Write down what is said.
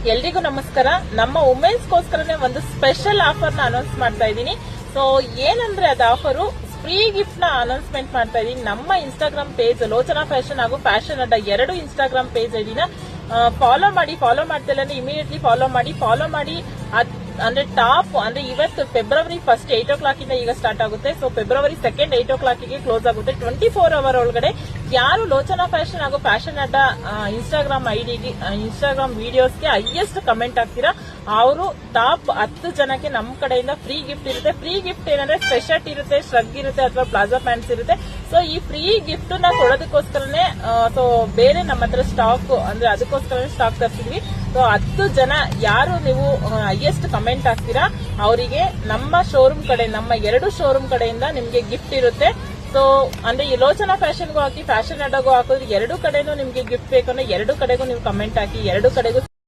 ಎಲ್ರಿಗೂ ನಮಸ್ಕಾರ. ನಮ್ಮ ವುಮೆನ್ಸ್ ಗೋಸ್ಕರನೇ ಒಂದು ಸ್ಪೆಷಲ್ ಆಫರ್ ನ ಅನೌನ್ಸ್ ಮಾಡ್ತಾ ಇದ್ದೀನಿ. ಸೊ ಏನಂದ್ರೆ ಅದು ಆಫರು ಫ್ರೀ ಗಿಫ್ಟ್ ನ ಅನೌನ್ಸ್ಮೆಂಟ್ ಮಾಡ್ತಾ ಇದೀನಿ. ನಮ್ಮ ಇನ್ಸ್ಟಾಗ್ರಾಮ್ ಪೇಜ್ ಲೋಚನಾ ಫ್ಯಾಷನ್ ಹಾಗೂ ಫ್ಯಾಷನ್ ಅಡ್ಡ ಎರಡು ಇನ್ಸ್ಟಾಗ್ರಾಮ್ ಪೇಜ್ ಐಡಿನ ಫಾಲೋ ಮಾಡ್ತಿಲ್ಲ ಅಂದ್ರೆ ಇಮಿಡಿಯೇಟ್ಲಿ ಫಾಲೋ ಮಾಡಿ ಅಂದ್ರೆ ಟಾಪ್ ಅಂದ್ರೆ ಇವತ್ತು ಫೆಬ್ರವರಿ 1 8 ಇಂದ ಈಗ ಸ್ಟಾರ್ಟ್ ಆಗುತ್ತೆ. ಸೊ ಫೆಬ್ರವರಿ 2 8 ಗೆ ಕ್ಲೋಸ್ ಆಗುತ್ತೆ. 24 ಅವರ್ ಒಳಗಡೆ ಯಾರು ಲೋಚನಾ ಫ್ಯಾಷನ್ ಹಾಗೂ ಫ್ಯಾಷನ್ ಅಡ್ಡ ಇನ್ಸ್ಟಾಗ್ರಾಮ್ ಐಡಿಗೆ ಇನ್ಸ್ಟಾಗ್ರಾಮ್ ವಿಡಿಯೋಸ್ಗೆ ಹೈಯೆಸ್ಟ್ ಕಮೆಂಟ್ ಆಗ್ತೀರಾ ಅವರು ಟಾಪ್ 10 ಜನಕ್ಕೆ ನಮ್ಮ ಕಡೆಯಿಂದ ಫ್ರೀ ಗಿಫ್ಟ್ ಇರುತ್ತೆ. ಫ್ರೀ ಗಿಫ್ಟ್ ಏನಂದ್ರೆ ಸ್ಪೆಷರ್ಟ್ ಇರುತ್ತೆ, ಶ್ರಗ್ ಇರುತ್ತೆ ಅಥವಾ ಪ್ಲಾಜಾ ಪ್ಯಾಂಟ್ಸ್ ಇರುತ್ತೆ. ಸೊ ಈ ಫ್ರೀ ಗಿಫ್ಟ್ ನ ಕೊಡೋದಕ್ಕೋಸ್ಕರನೇ ಸೊ ಬೇರೆ ನಮ್ಮ ಹತ್ರ ಸ್ಟಾಕ್ ಅಂದ್ರೆ ಅದಕ್ಕೋಸ್ಕರ ಸ್ಟಾಕ್ ತರಿಸಿದ್ವಿ. ಸೊ 10 ಜನ ಯಾರು ನೀವು ಹೈಯೆಸ್ಟ್ ಕಮೆಂಟ್ ಆಗ್ತೀರಾ ಅವರಿಗೆ ನಮ್ಮ ಶೋರೂಮ್ ಕಡೆ ನಮ್ಮ 2 ಶೋರೂಮ್ ಕಡೆಯಿಂದ ನಿಮ್ಗೆ ಗಿಫ್ಟ್ ಇರುತ್ತೆ. ಸೊ ಅಂದ್ರೆ ಈ ಲೋಚನಾ ಫ್ಯಾಷನ್ಗೂ ಹಾಕಿ ಫ್ಯಾಷನ್ ಅಡ್ಡಗೂ ಹಾಕಿದ್ರೆ 2 ಕಡೆನೂ ನಿಮ್ಗೆ ಗಿಫ್ಟ್ ಬೇಕಂದ್ರೆ 2 ಕಡೆಗೂ ನೀವು ಕಮೆಂಟ್ ಹಾಕಿ 2 ಕಡೆಗೂ